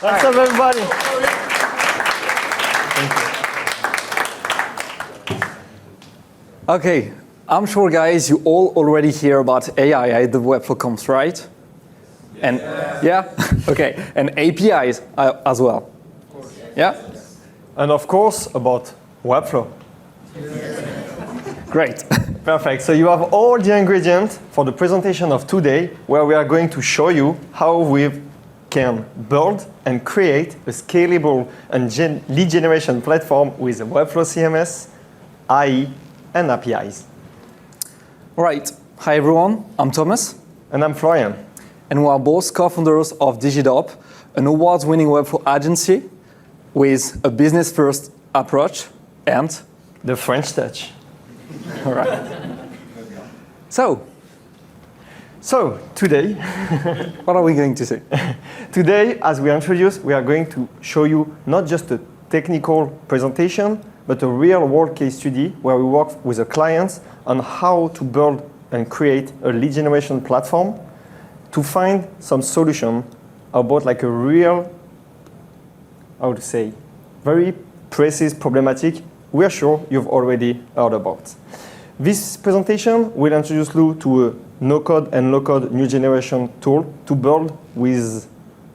What's up, everybody? Okay, I'm sure, guys, you all already hear about AI at the Webflow Conf, right? And yeah, okay, and APIs as well. Yeah. And of course, about Webflow. Great. Perfect. So you have all the ingredients for the presentation of today, where we are going to show you how we can build and create a scalable and lead generation platform with Webflow CMS, AI, and APIs. All right. Hi, everyone. I'm Thomas. And I'm Florian. And we are both co-founders of Digidop, an awards-winning Webflow agency with a business-first approach and the French touch. All right. So today, what are we going to see? Today, as we introduced, we are going to show you not just a technical presentation, but a real-world case study where we work with the clients on how to build and create a lead generation platform to find some solution about like a real, I would say, very precise problematic we are sure you've already heard about. This presentation will introduce you to a no-code and low-code new generation tool to build with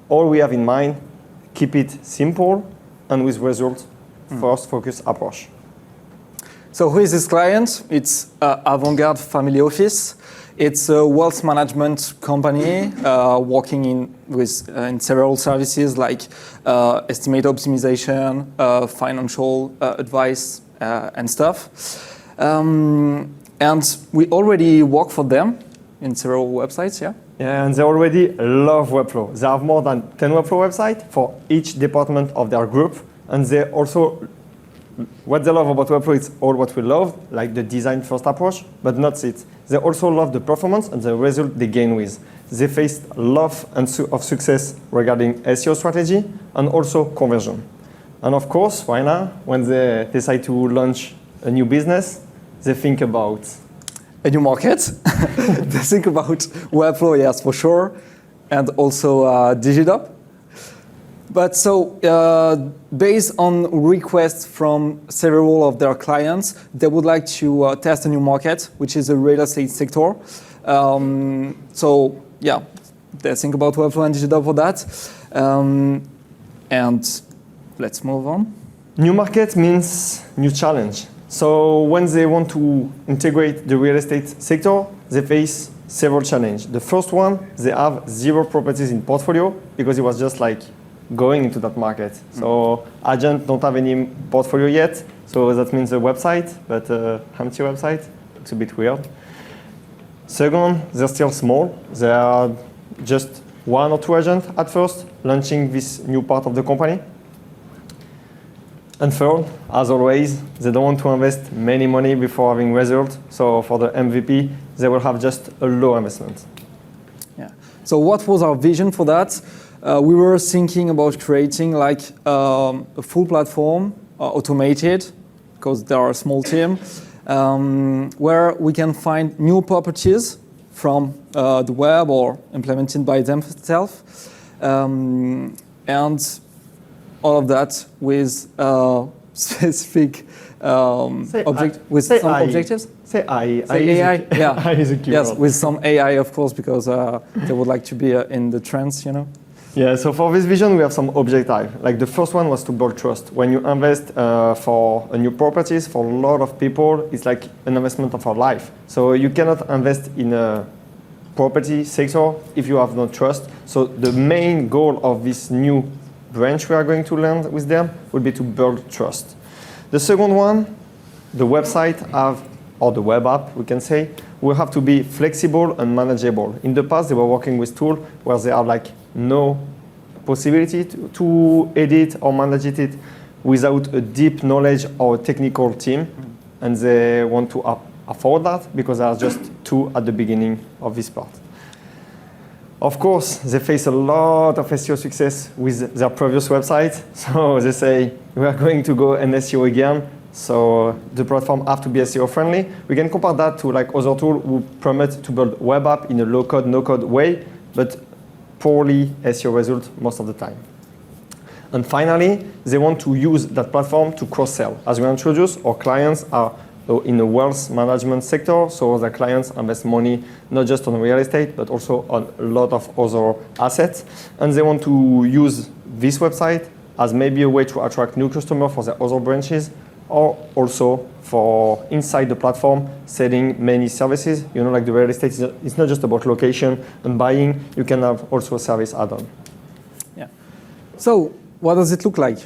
all we have in mind, keep it simple, and with results first focus approach. So who is this client? It's Avant-Garde Family Office. It's a wealth management company working in several services like estimate optimization, financial advice, and stuff. And we already work for them in several websites, yeah? Yeah, and they already love Webflow. They have more than 10 Webflow websites for each department of their group. And they also, what they love about Webflow is all what we love, like the design first approach, but not it. They also love the performance and the result they gain with. They faced a lot of success regarding SEO strategy and also conversion. And of course, right now, when they decide to launch a new business, they think about a new market. They think about Webflow, yes, for sure, and also Digidop. But so, based on requests from several of their clients, they would like to test a new market, which is the real estate sector. So, yeah, they think about Webflow and Digidop for that. And let's move on. New market means new challenge. So when they want to integrate the real estate sector, they face several challenges. The first one, they have 0 properties in portfolio because it was just like going into that market. So agents don't have any portfolio yet. So that means a website, but empty website. It's a bit weird. Second, they're still small. They are just 1 or 2 agents at first launching this new part of the company. And third, as always, they don't want to invest many money before having results. So for the MVP, they will have just a low investment. Yeah. So what was our vision for that? We were thinking about creating like a full platform, automated, because they are a small team, where we can find new properties from the web or implemented by themselves, and all of that with specific objectives. Say AI. Say AI. Yeah. AI is a keyword. Yes, with some AI, of course, because they would like to be in the trends, you know. Yeah, so for this vision, we have some objectives. Like the first one was to build trust. When you invest for a new properties, for a lot of people, it's like an investment of our life. So you cannot invest in a property sector if you have no trust. So the main goal of this new branch we are going to learn with them will be to build trust. The second one, the website or the web app, we can say, will have to be flexible and manageable. In the past, they were working with tools where they have like no possibility to edit or manage it without a deep knowledge or a technical team. And they want to afford that because they are just 2 at the beginning of this part. Of course, they face a lot of SEO success with their previous website. So they say, we are going to go in SEO again. So the platform have to be SEO friendly. We can compare that to like other tools who promote to build web app in a low code, no code way, but poorly SEO result most of the time. And finally, they want to use that platform to cross-sell. As we introduced, our clients are in the wealth management sector, so the clients invest money not just on real estate, but also on a lot of other assets. And they want to use this website as maybe a way to attract new customers for their other branches, or also for inside the platform, selling many services. You know, like the real estate, it's not just about location and buying, you can have also a service add-on. Yeah. So what does it look like?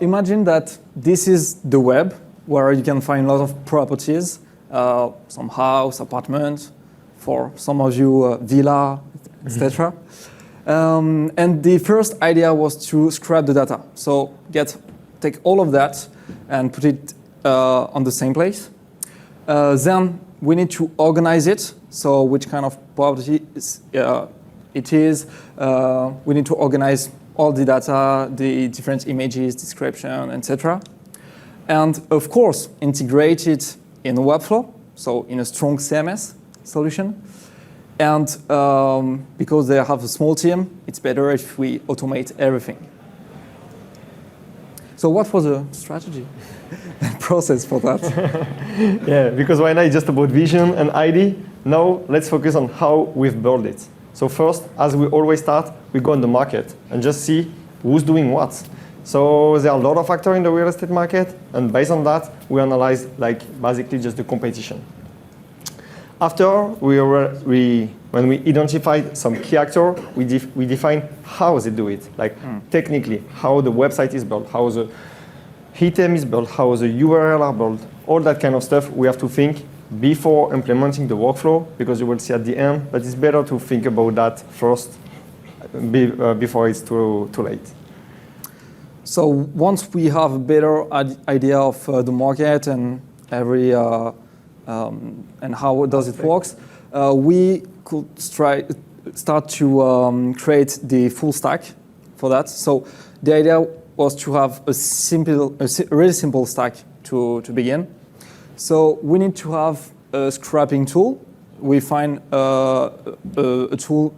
Imagine that this is the web, where you can find a lot of properties, some house, apartment, for some of you, villa, etc. And the first idea was to scrap the data. So take all of that and put it on the same place. Then we need to organize it. So which kind of property it is. We need to organize all the data, the different images, description, etc. And of course, integrate it in Webflow, so in a strong CMS solution. And because they have a small team, it's better if we automate everything. So what was the strategy and process for that? Yeah, because right now it's just about vision and ID. Now let's focus on how we've built it. So first, as we always start, we go on the market and just see who's doing what. So there are a lot of actors in the real estate market, and based on that, we analyze basically just the competition. After when we identified some key actors, we define how they do it, technically, how the website is built, how the item is built, how the URL are built, all that kind of stuff we have to think before implementing the workflow, because you will see at the end, but it's better to think about that first before it's too late. So once we have a better idea of the market and and how does it works, we could start to create the full stack for that. So the idea was to have a really simple stack to begin. So we need to have a scrapping tool. We find a tool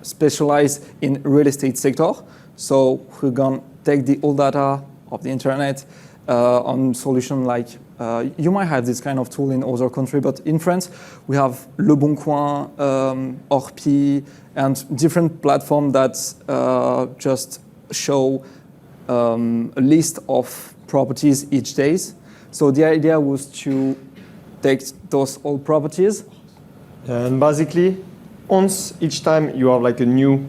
specialized in real estate sector. So we're going to take all data of the internet on solution like, you might have this kind of tool in other countries, but in France, we have Le Bon Coin, Orpi, and different platforms that just show a list of properties each day. So the idea was to take those old properties. And basically, once each time you have a new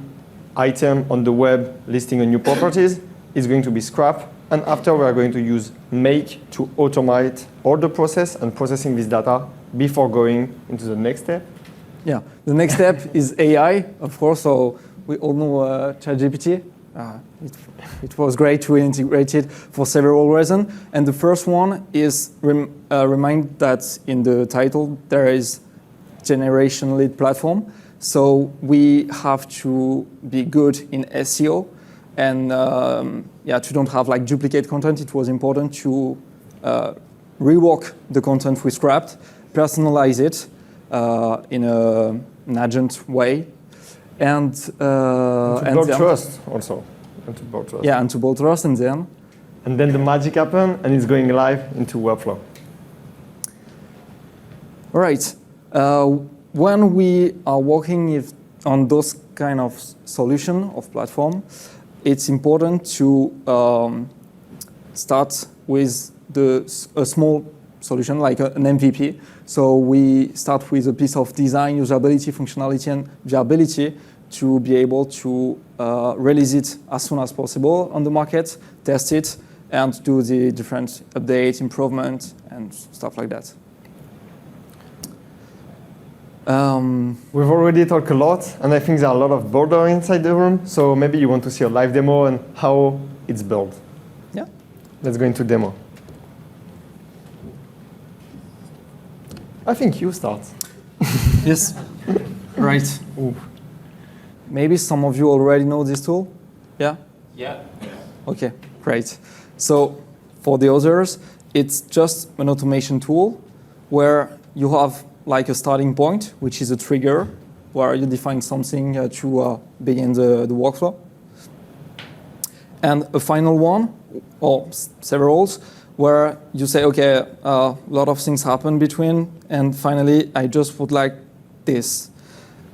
item on the web listing a new properties, it's going to be scrapped. And after, we are going to use Make to automate all the process and processing this data before going into the next step. Yeah, the next step is AI, of course. So we all know ChatGPT. It was great to integrate it for several reasons. And the first one is remind that in the title there is generation lead platform. So we have to be good in SEO. And to don't have duplicate content, it was important to rework the content we scrapped, personalize it in an agent way, and build trust also. And to build trust. Yeah, and to build trust, and then the magic happened, and it's going live into Webflow. All right. When we are working on those kind of solution of platform, it's important to start with a small solution like an MVP. So we start with a piece of design, usability, functionality, and viability to be able to release it as soon as possible on the market, test it, and do the different update, improvement, and stuff like that. We've already talked a lot, and I think there are a lot of border inside the room, so maybe you want to see a live demo and how it's built. Yeah. Let's go into demo. I think you start. Yes. Right. Ooh. Maybe some of you already know this tool? Yeah? Yeah. Okay, great. So for the others, it's just an automation tool where you have a starting point, which is a trigger, where you define something to begin the workflow. and a final one, or several, where you say, okay, a lot of things happen between, and finally, I just would like this.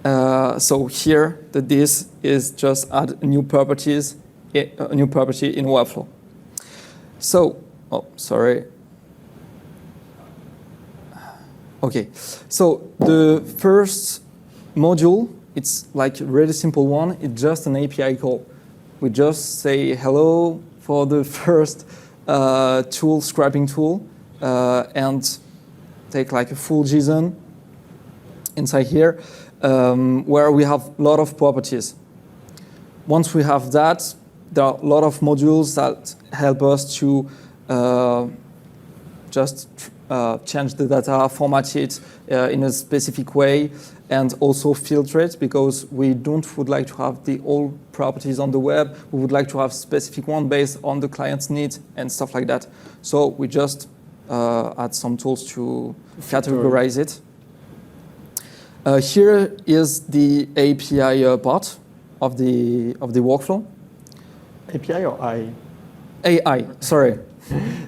So here, the this is just add new properties, a new property in Webflow. So, oh, sorry. Okay, so the first module, it's like a really simple one. It's just an API call. We just say hello for the first tool, scraping tool, and take like a full JSON inside here, where we have a lot of properties. Once we have that, there are a lot of modules that help us to just change the data, format it in a specific way, and also filter it, because we would like to have the all properties on the web. We would like to have specific one based on the client's needs and stuff like that. So we just add some tools to categorize it. Here is the API part of the workflow. API or I? AI, sorry.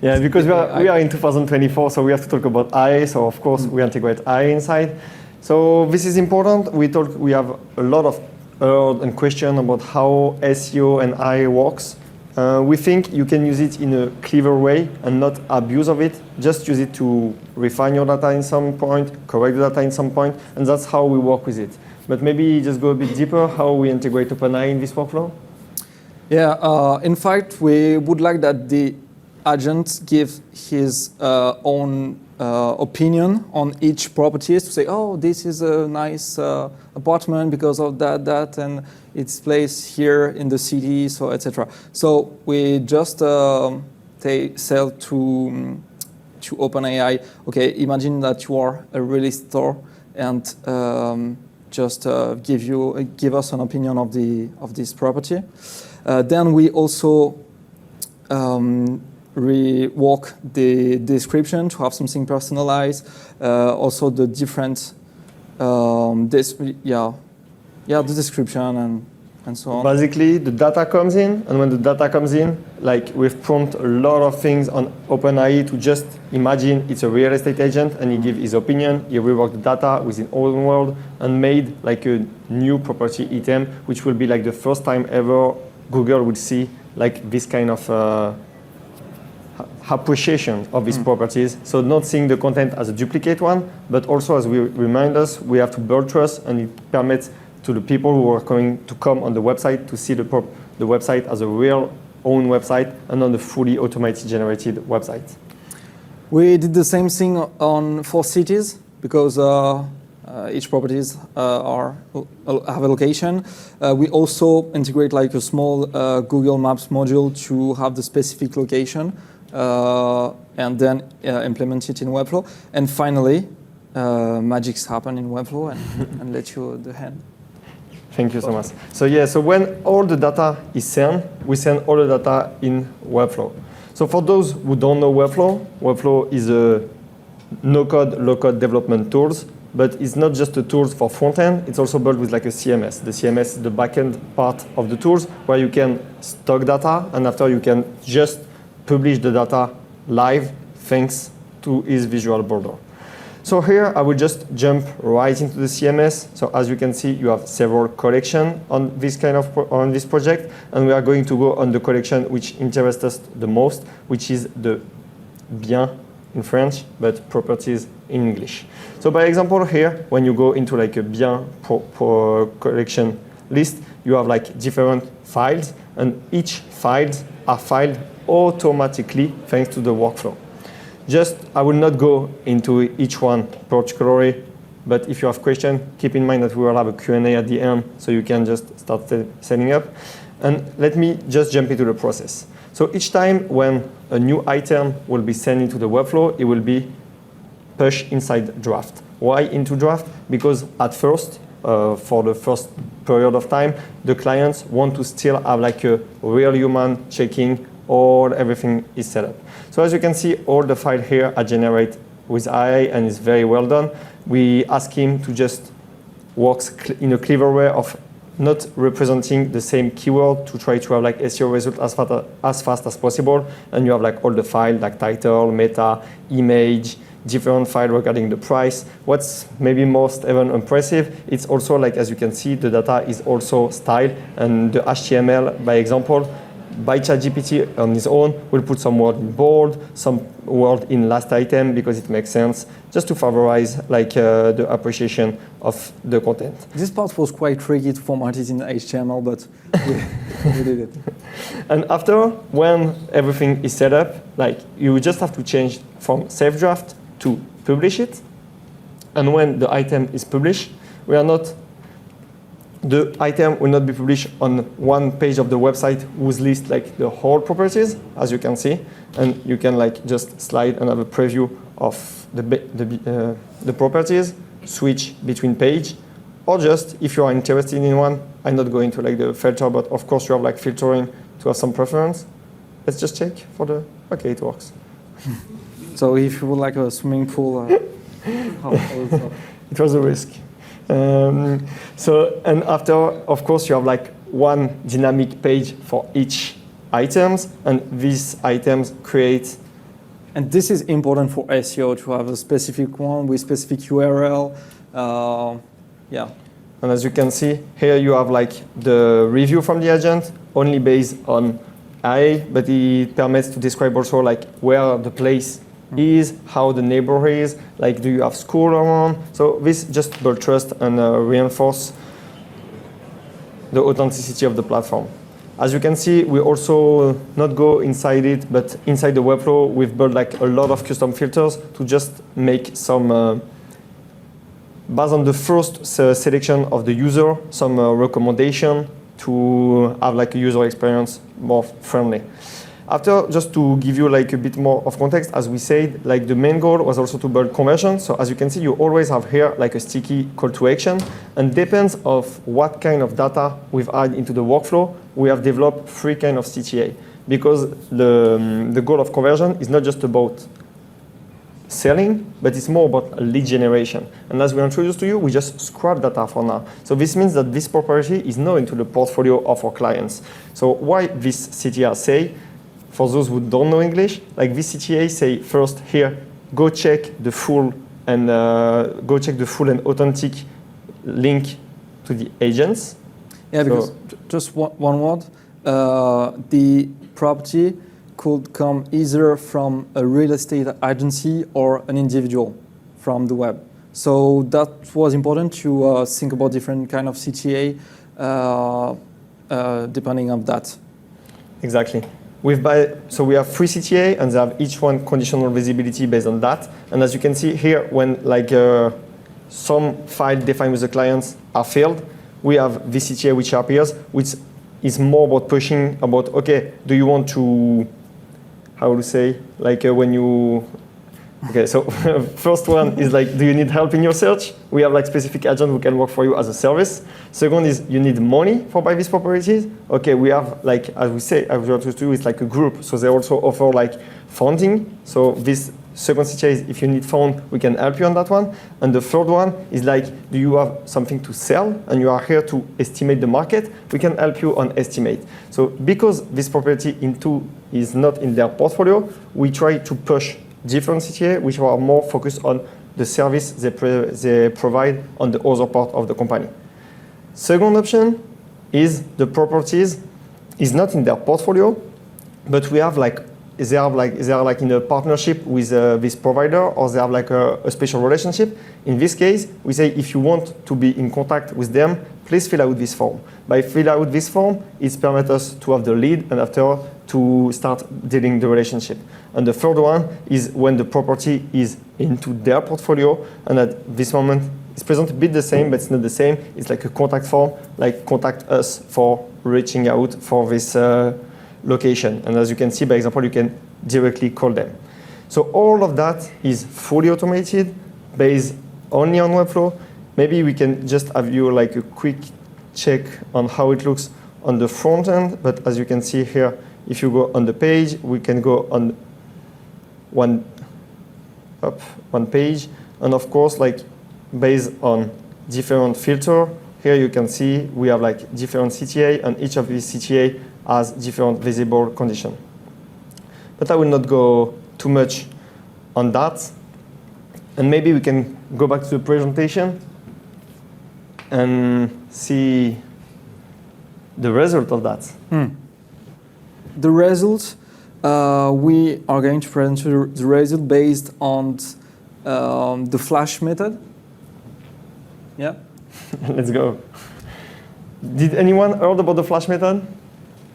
Yeah, because we are in 2024, so we have to talk about I. So of course we integrate I inside. So this is important. We have a lot of and question about how SEO and I works. We think you can use it in a clever way and not abuse of it. Just use it to refine your data in some point, correct the data in some point, and that's how we work with it. But maybe just go a bit deeper, how we integrate OpenAI in this workflow? Yeah, in fact, we would like that the agent give his own opinion on each properties to say, oh, this is a nice apartment because of that, and it's placed here in the city, so etc. So we just sell to OpenAI. Okay, imagine that you are a real estate store, and just give us an opinion of this property. Then we also rework the description to have something personalized. Also the different, the description and so on. Basically, the data comes in, and when the data comes in, like we've prompted a lot of things on OpenAI to just imagine it's a real estate agent, and he gives his opinion. He reworked the data within own world and made like a new property item, which will be like the first time ever Google would see like this kind of appreciation of these properties. So not seeing the content as a duplicate one, but also as we remind us, we have to build trust, and it permits to the people who are going to come on the website to see the website as a real own website and not a fully automated generated website. We did the same thing for cities, because each properties have a location. We also integrate like a small Google Maps module to have the specific location, and then implement it in Webflow. And finally, magics happen in Webflow and let you the hand. Thank you so much. So yeah, so when all the data is sent, we send all the data in Webflow. So for those who don't know Webflow, Webflow is a no-code, low-code development tools, but it's not just the tools for front-end, it's also built with like a CMS. The CMS is the back-end part of the tools where you can stock data, and after you can just publish the data live thanks to his visual border. So here I will just jump right into the CMS. So as you can see, you have several collections on this on this project, and we are going to go on the collection which interests us the most, which is the bien in French, but properties in English. So by example here, when you go into like a bien collection list, you have like different files, and each files are filed automatically thanks to the workflow. I will not go into each one particularly, but if you have questions, keep in mind that we will have a Q&A at the end, so you can just start setting up. And let me just jump into the process. So each time when a new item will be sent into the Webflow, it will be pushed inside draft. Why into draft? Because at first, for the first period of time, the clients want to still have like a real human checking everything is set up. So as you can see, all the files here are generated with AI, and it's very well done. We ask him to just work in a clever way of not representing the same keyword to try to have like SEO result as fast as possible. And you have like all the files like title, meta, image, different file regarding the price. What's maybe most even impressive, it's also like, as you can see, the data is also styled, and the HTML, by example, by ChatGPT on its own, will put some word in bold, some word in last item because it makes sense, just to favorize like the appreciation of the content. This part was quite tricky to format it in HTML, but we did it. And after, when everything is set up, like you just have to change from save draft to publish it. And when the item is published, the item will not be published on one page of the website whose list like the whole properties, as you can see, and you can like just slide and have a preview of the properties, switch between page, or just if you are interested in one, I'm not going to like the filter, but of course you have like filtering to have some preference. Let's just check for the, okay, it works. So if you would like a swimming pool, it was a risk. And after, of course, you have like one dynamic page for each items, and these items create. And this is important for SEO to have a specific one with specific URL. Yeah. And as you can see, here you have like the review from the agent, only based on AI, but it permits to describe also like where the place is, how the neighbor is, like do you have school around. So this just build trust and reinforce the authenticity of the platform. As you can see, we also not go inside it, but inside the Webflow, we've built like a lot of custom filters to just make some, based on the first selection of the user, some recommendation to have like a user experience more friendly. After, just to give you like a bit more of context, as we said, like the main goal was also to build conversion. So as you can see, you always have here like a sticky call to action, and depends of what kind of data we've added into the workflow, we have developed 3 kinds of CTA, because the goal of conversion is not just about selling, but it's more about lead generation. And as we introduced to you, we just scrap data for now. So this means that this property is now into the portfolio of our clients. So why this CTA say? For those who don't know English, like this CTA say first here, go check the full and authentic link to the agents. Yeah, because just one word, the property could come either from a real estate agency or an individual from the web. So that was important to think about different kind of CTA depending on that. Exactly. So we have 3 CTA, and they have each one conditional visibility based on that. And as you can see here, when like some file defined with the clients are filled, we have this CTA which appears, which is more about pushing about, okay, do you want to, how to say, like when you, okay, so first one is like, do you need help in your search? We have like specific agent who can work for you as a service. Second is, you need money for buy these properties. Okay, we have like, as we say, as we have to do, it's like a group. So they also offer like funding. So this second CTA is, if you need fund, we can help you on that one. And the third one is like, do you have something to sell and you are here to estimate the market? We can help you on estimate. So because this property is not in their portfolio, we try to push different CTA which are more focused on the service they provide on the other part of the company. Second option is the properties is not in their portfolio, but we have like they are like in a partnership with this provider, or they have like a special relationship. In this case, we say if you want to be in contact with them, please fill out this form. By fill out this form, it permits us to have the lead and after to start dealing the relationship. And the third one is when the property is into their portfolio, and at this moment it's present a bit the same, but it's not the same. It's like a contact form, like contact us for reaching out for this location. And as you can see, by example, you can directly call them. So all of that is fully automated, based only on Webflow. Maybe we can just have you like a quick check on how it looks on the front end. But as you can see here, if you go on the page, we can go on one page. And of course, like based on different filter, Here you can see we have like different CTA, and each of these CTA has different visible condition. But I will not go too much on that. And maybe we can go back to the presentation and see the result of that. The result, we are going to present you the result based on the flash method. Yeah. Let's go. Did anyone heard about the flash method?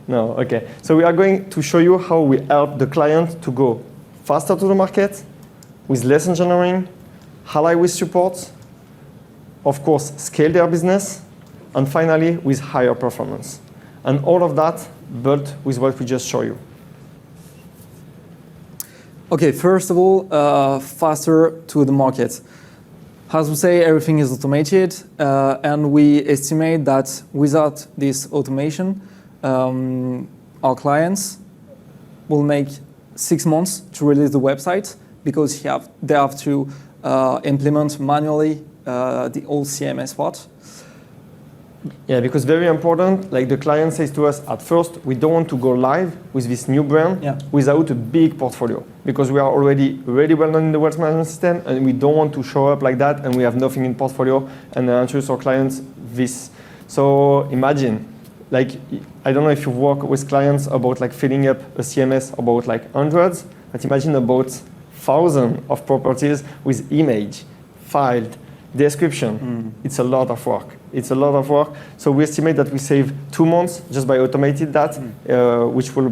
No, okay. So we are going to show you how we help the client to go faster to the market with less engineering, ally with support, of course, scale their business, and finally, with higher performance. And all of that built with what we just showed you. Okay, first of all, faster to the market. As we say, everything is automated, and we estimate that without this automation, our clients will make 6 months to release the website because they have to implement manually the old CMS part. Yeah, because very important, like the client says to us, at first, we don't want to go live with this new brand without a big portfolio, because we are already really well known in the wealth management system, and we don't want to show up like that, and we have nothing in portfolio, and introduce our clients this. So imagine, like, I don't know if you work with clients about like filling up a CMS about like hundreds, but imagine about thousands of properties with image, filed, description. It's a lot of work. It's a lot of work. So we estimate that we save 2 months just by automating that, which will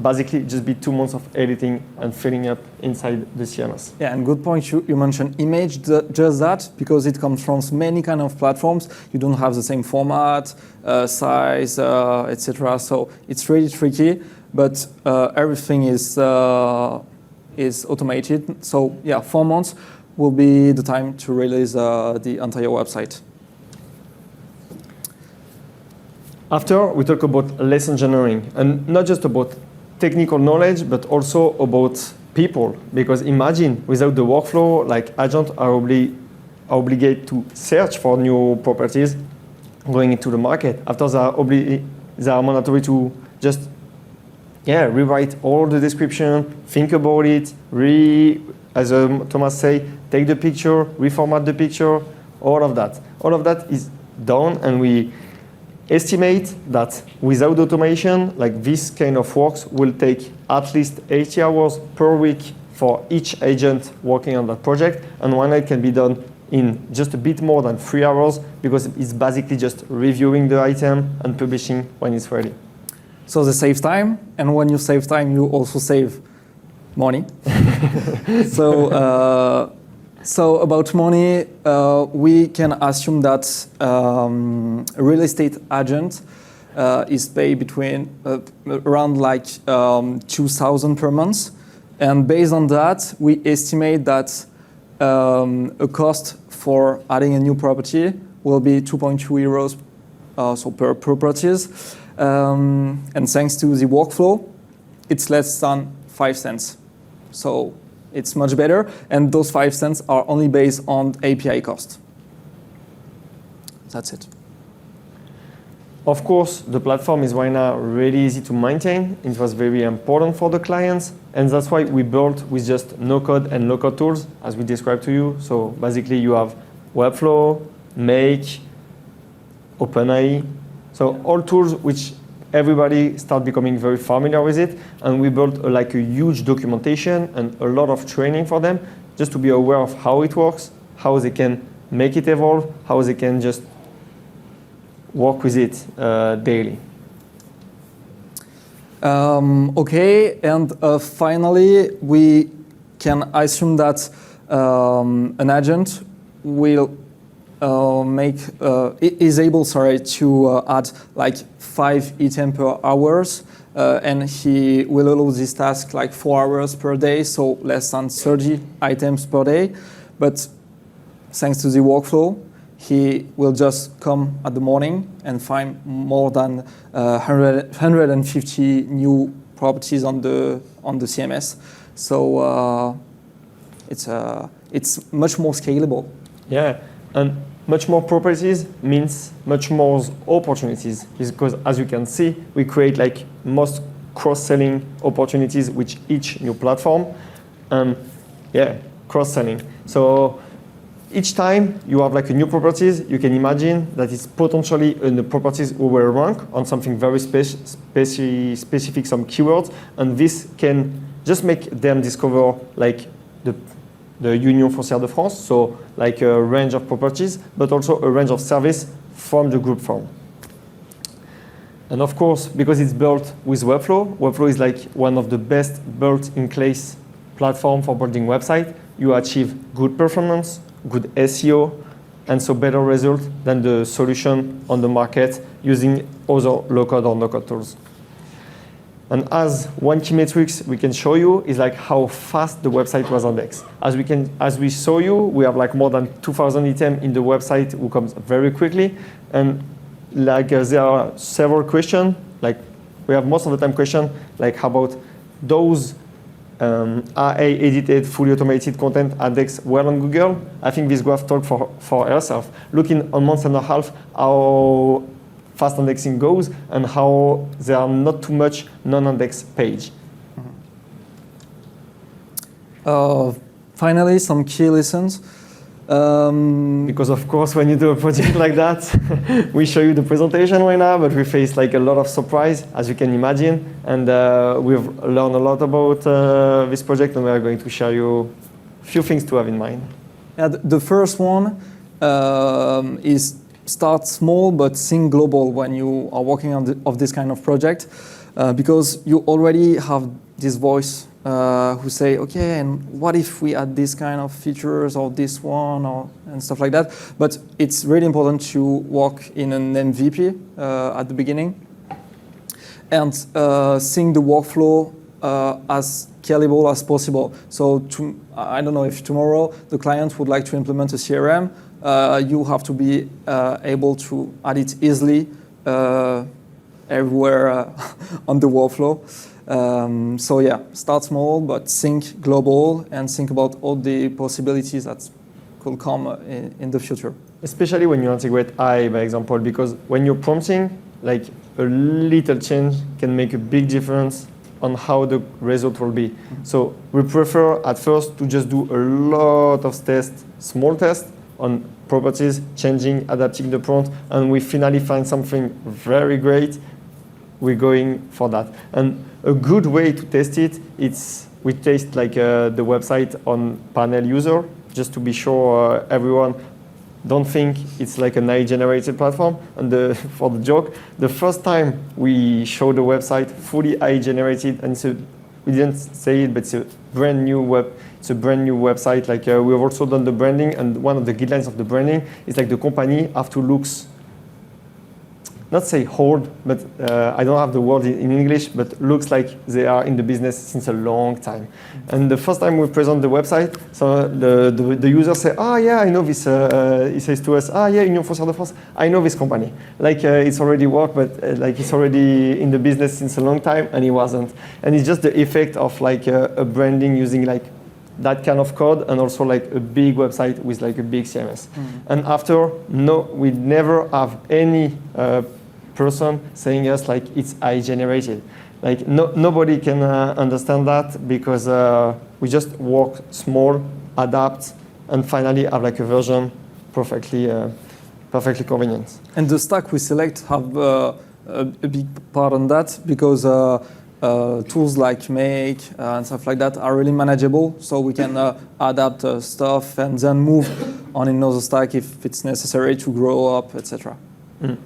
basically just be 2 months of editing and filling up inside the CMS. Yeah, and good point. You mentioned image, just that, because it comes from many kind of platforms. You don't have the same format, size, etc. So it's really tricky, but everything is automated. So yeah, 4 months will be the time to release the entire website. After, we talk about less engineering, and not just about technical knowledge, but also about people. Because imagine, without the workflow, like agents are obligated to search for new properties going into the market. After, they are mandatory to just rewrite all the description, think about it, as Thomas say, take the picture, reformat the picture, all of that. All of that is done, and we estimate that without automation, like this kind of works will take at least 80 hours per week for each agent working on that project, and one night can be done in just a bit more than 3 hours because it's basically just reviewing the item and publishing when it's ready. So they save time, and when you save time, you also save money. So about money, we can assume that a real estate agent is paid between around like 2,000 per month, and based on that, we estimate that a cost for adding a new property will be 2.2 euros so per properties, and thanks to the workflow, it's less than 5 cents. So it's much better, and those 5 cents are only based on API cost. That's it. Of course, the platform is right now really easy to maintain. It was very important for the clients, and that's why we built with just no-code and low-code tools, as we described to you. So basically, you have Webflow, Make, OpenAI, so all tools which everybody start becoming very familiar with it, and we built like a huge documentation and a lot of training for them, just to be aware of how it works, how they can make it evolve, how they can just work with it daily. Okay, and finally, we can assume that an agent will is able to add like 5 items per hours, and he will allow this task like 4 hours per day, so less than 30 items per day. But thanks to the workflow, he will just come at the morning and find more than 150 new properties on the CMS. So it's much more scalable. Yeah, and much more properties means much more opportunities, because as you can see, we create like most cross-selling opportunities with each new platform. And yeah, cross-selling. So each time you have like a new properties, you can imagine that it's potentially in the properties who will rank on something very specific, some keywords, and this can just make them discover like the Union Foncière de France, so like a range of properties, but also a range of service from the group form. And of course, because it's built with Webflow, Webflow is like one of the best built-in-place platform for building website. You achieve good performance, good SEO, and so better result than the solution on the market using other low-code or no-code tools. And as one key metrics we can show you is like how fast the website was indexed. As we show you, we have like more than 2,000 items in the website who comes very quickly. And like there are several questions, like we have most of the time question like how about those AI edited, fully automated content index well on Google. I think this graph talks for herself. Looking a month and a half how fast indexing goes and how there are not too much non-indexed page. Finally, some key lessons. Because of course, when you do a project like that, we show you the presentation right now, but we face like a lot of surprise, as you can imagine. And we've learned a lot about this project, and we are going to share you a few things to have in mind. Yeah, the first one is start small, but think global when you are working on this kind of project, because you already have this voice who say, okay, and what if we add this kind of features or this one and stuff like that. But it's really important to work in an MVP at the beginning and think the workflow as scalable as possible. So I don't know if tomorrow the client would like to implement a CRM, you have to be able to add it easily everywhere on the workflow. So yeah, start small, but think global and think about all the possibilities that could come in the future. Especially when you integrate AI, by example, because when you're prompting, like a little change can make a big difference on how the result will be. Mm-hmm. So we prefer at first to just do a lot of tests, small tests on properties, changing, adapting the prompt, and we finally find something very great. We're going for that. And a good way to test it, we test like the website on panel user, just to be sure everyone don't think it's like an AI-generated platform. And for the joke, the first time we showed the website fully AI-generated, and we didn't say it, but it's a brand new website. Like we've also done the branding, and one of the guidelines of the branding is like the company have to look, not say old, but I don't have the word in English, but looks like they are in the business since a long time. And the first time we present the website, so the user say, oh yeah, I know this, he says to us, yeah, Union Foncière de France, I know this company. Like it's already worked, but like it's already in the business since a long time, and he wasn't. And it's just the effect of like a branding using like that kind of code, and also like a big website with like a big CMS. Mm-hmm. And after, we never have any person saying us like it's AI generated. Like nobody can understand that, because we just work small, adapt, and finally have like a version perfectly convenient. And the stack we select have a big part on that, because tools like Make and stuff like that are really manageable, so we can adapt stuff and then move on another stack if it's necessary to grow up, etc. Mm.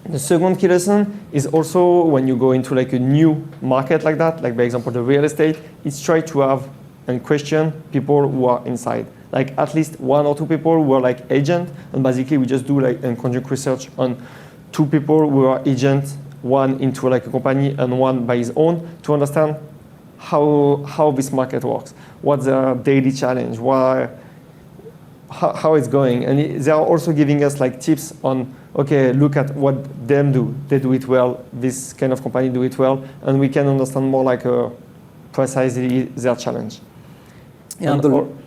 The second key lesson is also when you go into like a new market like that, like by example the real estate, it's try to have and question people who are inside. Like at least one or two people who are like agent, and basically we just do like and conduct research on two people who are agent, one into like a company and one by his own, to understand how this market works, what's their daily challenge, how it's going. And they are also giving us like tips on, okay, look at what them do. They do it well. This kind of company do it well, and we can understand more like precisely their challenge. Yeah,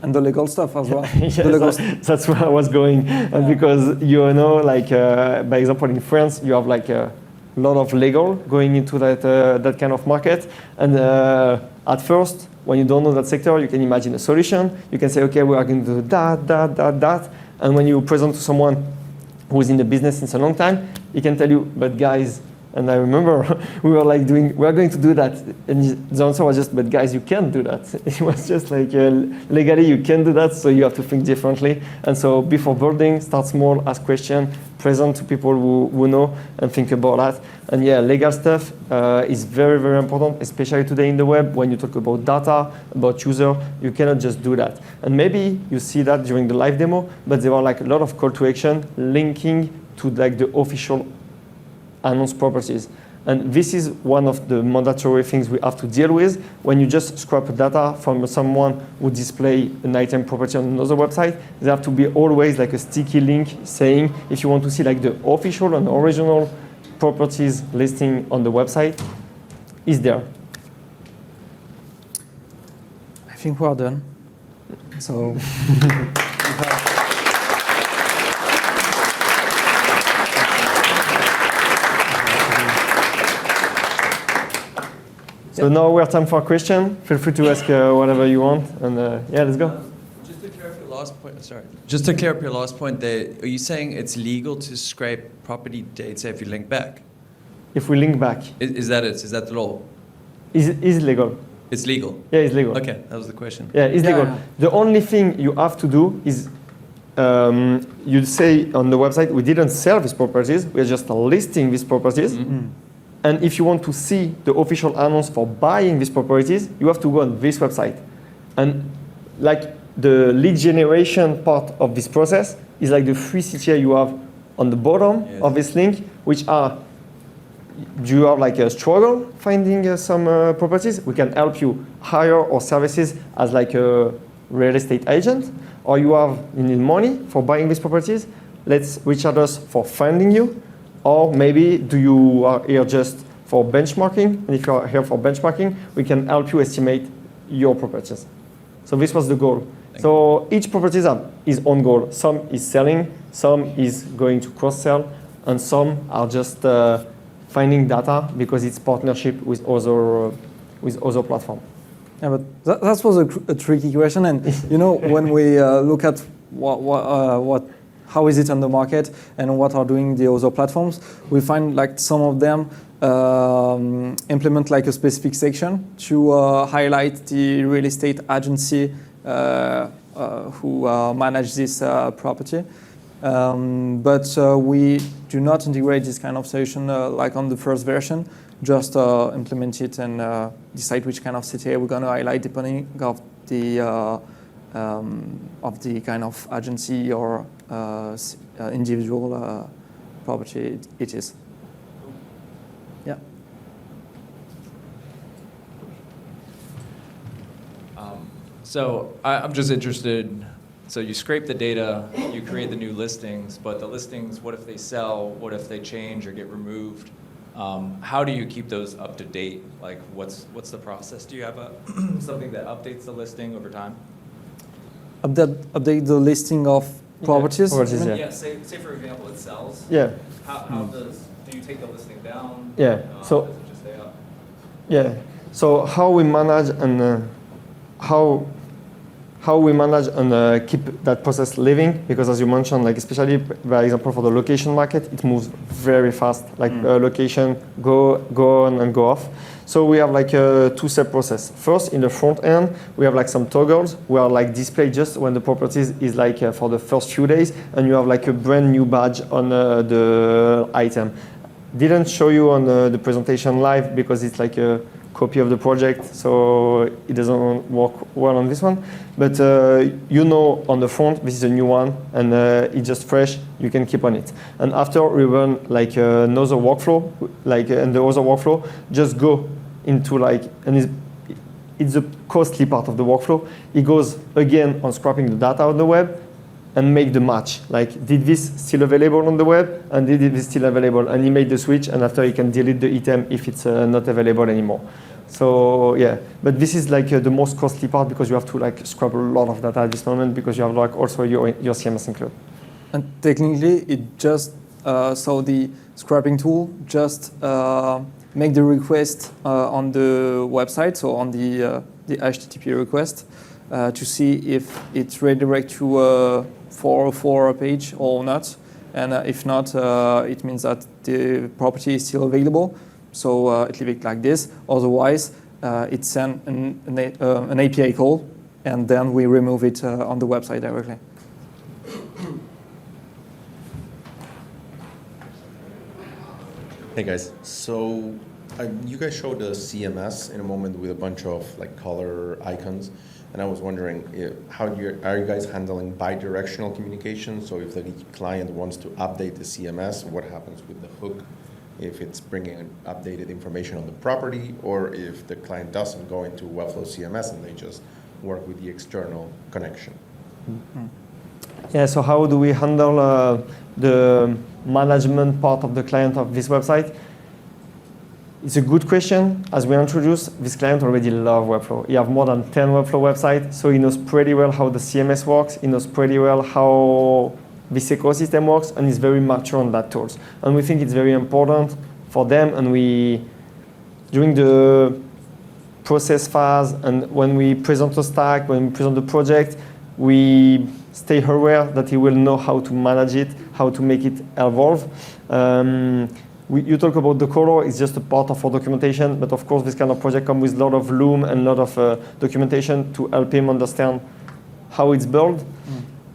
and the legal stuff as well. Yes, The legal that's where I was going. And because you know, like by example, in France, you have like a lot of legal going into that kind of market. And at first, when you don't know that sector, you can imagine a solution. You can say, okay, we are going to do that. And when you present to someone who's in the business since a long time, he can tell you, but guys, and I remember we were like we are going to do that. And the answer was just, but guys, you can't do that. It was just like, legally you can't do that, so you have to think differently. And so before building, start small, ask questions, present to people who know, and think about that. And yeah, legal stuff is very, very important, especially today in the web. When you talk about data, about user, you cannot just do that. And maybe you see that during the live demo, but there were like a lot of call to action linking to like the official announced properties. And this is one of the mandatory things we have to deal with. When you just scrap data from someone who display an item property on another website, there have to be always like a sticky link saying, if you want to see like the official and original properties listing on the website, is there. I think we're done. So. So now we have time for a question. Feel free to ask whatever you want, and yeah, let's go. Just to clear up your last point, sorry. Just to clear up your last point, are you saying it's legal to scrape property data if you link back? If we link back. Is that it? Is that the law? Is legal. It's legal? Yeah, it's legal. Okay, that was the question. Yeah, it's legal. The only thing you have to do is you say on the website, we didn't sell these properties, we're just listing these properties. Mm-hmm. And if you want to see the official announce for buying these properties, you have to go on this website. And like the lead generation part of this process is like the three CTA you have on the bottom of this link, which are, do you have like a struggle finding some properties? We can help you hire our services as like a real estate agent, or you need money for buying these properties. Let's reach out us for finding you. Or maybe you are here just for benchmarking, and if you are here for benchmarking, we can help you estimate your properties. So this was the goal. So each property has its own goal. Some is selling, some is going to cross-sell, and some are just finding data because it's partnership with other platforms. Yeah, but that was a tricky question, and you know when we look at how is it on the market and what are doing the other platforms, we find like some of them implement like a specific section to highlight the real estate agency who manage this property. But we do not integrate this kind of solution like on the first version, just implement it and decide which kind of CTA we're going to highlight depending of the kind of agency or individual property it is. Yeah. So I'm just interested, so you scrape the data, you create the new listings, but the listings, what if they sell, what if they change or get removed? How do you keep those up to date? Like what's the process? Do you have something that updates the listing over time? Update the listing of properties? Yeah, say for example it sells. Yeah. How do you take the listing down? Yeah. So does it just stay up? Yeah. So how we manage and keep that process living, because as you mentioned, like especially by example for the location market, it moves very fast. Like location go on and go off. So we have like a two-step process. First, in the front end, we have like some toggles where like display just when the property is like for the first few days, and you have like a brand new badge on the item. Didn't show you on the presentation live because it's like a copy of the project, so it doesn't work well on this one. But you know on the front, this is a new one, and it's just fresh, you can keep on it. And after we run like another workflow, like and the other workflow, just go into like, and it's the costly part of the workflow. It goes again on scrapping the data on the web and make the match. Like, did this still available on the web? And did it still available? And he made the switch, and after he can delete the item if it's not available anymore. So yeah, but this is like the most costly part because you have to like scrub a lot of data at this moment because you have like also your CMS included. And technically, it just so the scrapping tool just make the request on the website, so on the HTTP request, to see if it's redirect to a 404 page or not. And if not, it means that the property is still available. So it leave it like this. Otherwise, it send an API call, and then we remove it on the website directly. Hey guys, so you guys showed the CMS in a moment with a bunch of like color icons, and I was wondering are you guys handling bi-directional communication? So if the client wants to update the CMS, what happens with the hook? If it's bringing updated information on the property, or if the client doesn't go into Webflow CMS and they just work with the external connection? Mm-hmm. Yeah, so how do we handle the management part of the client of this website? It's a good question. As we introduced, this client already loves Webflow. He has more than 10 Webflow websites, so he knows pretty well how the CMS works. He knows pretty well how this ecosystem works, and is very mature on that tools. And we think it's very important for them, and during the process phase, and when we present the stack, when we present the project, we stay aware that he will know how to manage it, how to make it evolve. You talk about the color, it's just a part of our documentation, but of course this kind of project comes with a lot of Loom and a lot of documentation to help him understand how it's built.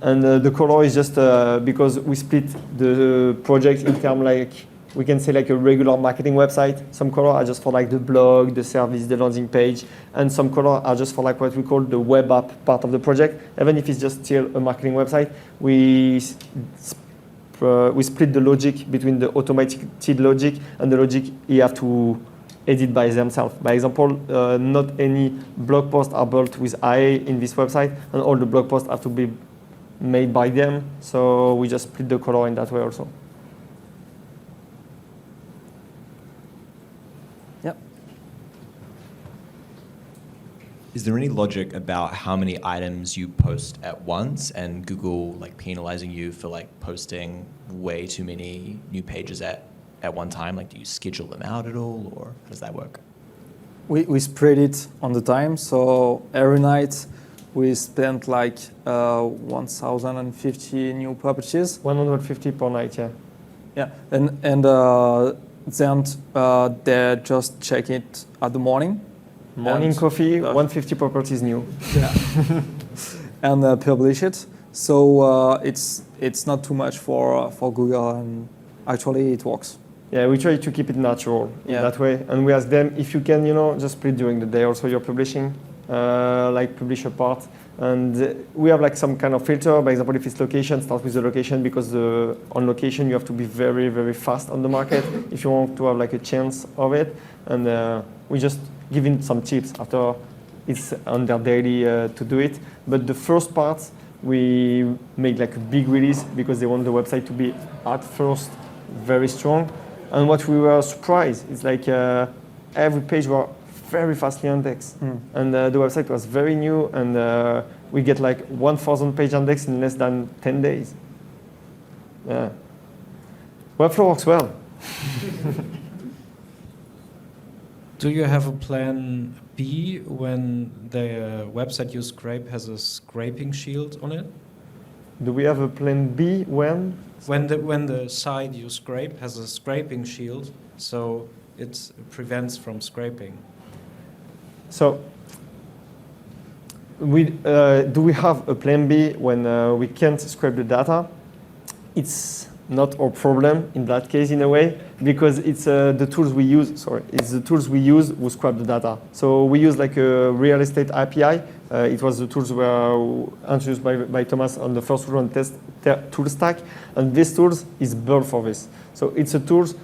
And the color is just because we split the project in terms like, we can say like a regular marketing website. Some color are just for like the blog, the service, the landing page, and some color are just for like what we call the web app part of the project. Even if it's just still a marketing website, we split the logic between the automated logic and the logic you have to edit by themselves. By example, not any blog posts are built with IA in this website, and all the blog posts have to be made by them. So we just split the color in that way also. Yep. Is there any logic about how many items you post at once, and Google like penalizing you for like posting way too many new pages at one time? Like, do you schedule them out at all, or how does that work? We spread it on the time, so every night we spent like 1,050 new properties. 150 per night, yeah. Yeah, and then they just check it at the morning. Morning and coffee, 150 properties new. Yeah. And publish it. So it's not too much for Google, and actually it works. Yeah, we try to keep it natural in that way, and we ask them if you can, just split during the day. Also, you're publishing, like publish a part, and we have like some kind of filter. For example, if it's location, start with the location, because on location you have to be very, very fast on the market if you want to have like a chance of it. And we just give in some tips after it's on their daily to do it. But the first part we make like a big release because they want the website to be at first very strong. And what we were surprised is like every page were very fastly indexed. And the website was very new, and we get like 1,000 page index in less than 10 days. Yeah. Webflow works well. Do you have a plan B when the website you scrape has a scraping shield on it? Do we have a plan B when? When the site you scrape has a scraping shield, so it prevents from scraping. So, do we have a plan B when we can't scrape the data? It's not our problem in that case, in a way, because it's the tools we use. Sorry, it's the tools we use who scrape the data. So we use like a real estate API. It was the tools were introduced by Thomas on the first run test tool stack, and this tools is built for this. So it's a tools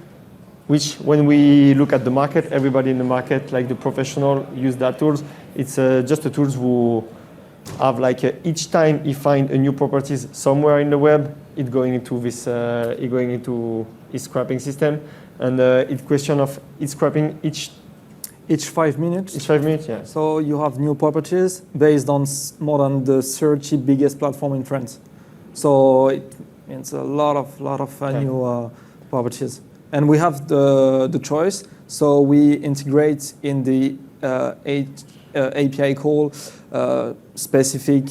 which, when we look at the market, everybody in the market, like the professional, use that tools. It's just a tools who have like each time he find a new properties somewhere in the web, it going into this, it going into his scraping system, and it's question of it's scraping Each 5 minutes. Each 5 minutes, yeah. So you have new properties based on more than the 30 biggest platform in France. So it means a lot of new properties. And we have the choice. So we integrate in the API call specific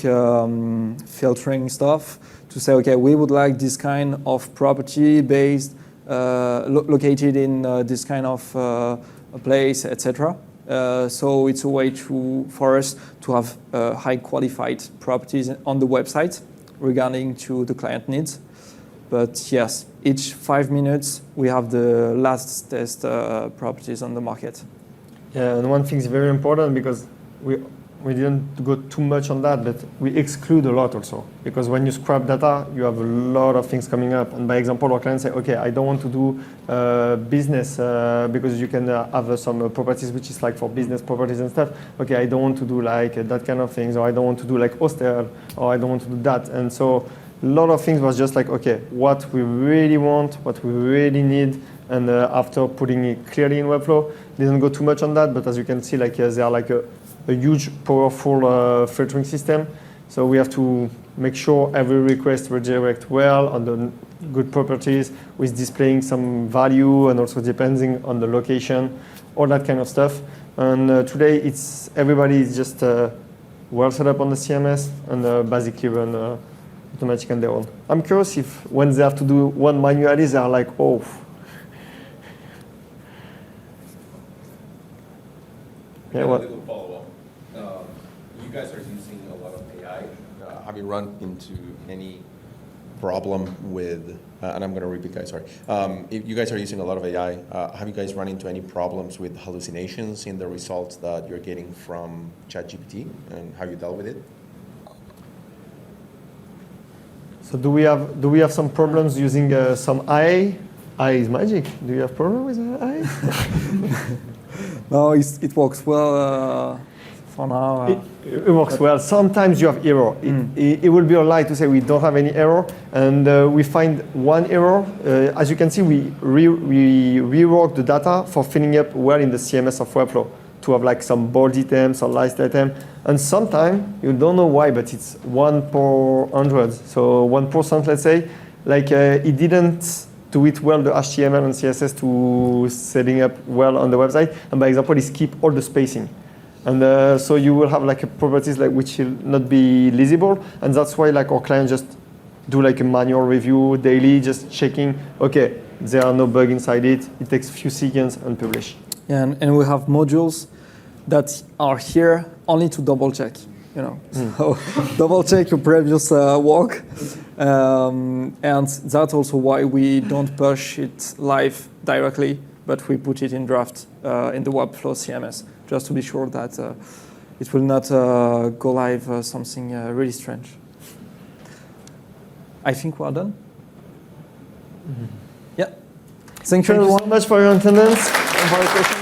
filtering stuff to say, okay, we would like this kind of property based, located in this kind of place, etc. So it's a way for us to have high qualified properties on the website regarding to the client needs. But yes, each 5 minutes we have the last test properties on the market. Yeah, and one thing is very important because we didn't go too much on that, but we exclude a lot also. Because when you scrap data, you have a lot of things coming up. And by example, our clients say, okay, I don't want to do business because you can have some properties which is like for business properties and stuff. Okay, I don't want to do like that kind of things, or I don't want to do like hostel, or I don't want to do that. And so a lot of things was just like, okay, what we really want, what we really need. And after putting it clearly in Webflow, didn't go too much on that, but as you can see, like they are like a huge, powerful filtering system. So we have to make sure every request redirect well on the good properties with displaying some value and also depending on the location, all that kind of stuff. And today, everybody is just well set up on the CMS and basically run automatic on their own. I'm curious if when they have to do one manually, they are like, oh. Yeah, what? A little follow-up. You guys are using a lot of AI. Have you run into any problem with, and I'm going to repeat, guys, sorry. If you guys are using a lot of AI, have you guys run into any problems with hallucinations in the results that you're getting from ChatGPT, and how you dealt with it? So do we have some problems using some AI? AI is magic. Do you have problem with AI? No, it works well for now. It works well. Sometimes you have error. It will be a lie to say we don't have any error, and we find one error. As you can see, we rework the data for filling up well in the CMS of Webflow to have like some bold items or list item. And sometimes you don't know why, but it's 1 per 100. So 1%, let's say, like it didn't do it well, the HTML and CSS to setting up well on the website. And by example, is keep all the spacing. And so you will have like properties like which will not be legible. And that's why like our clients just do like a manual review daily, just checking, okay, there are no bugs inside it. It takes a few seconds and publish. Yeah, and we have modules that are here only to double check. So double check your previous work. And that's also why we don't push it live directly, but we put it in draft in the Webflow CMS, just to be sure that it will not go live something really strange. I think we're done. Yeah. Thank you, everyone. Thank you so much for your attendance and for your questions.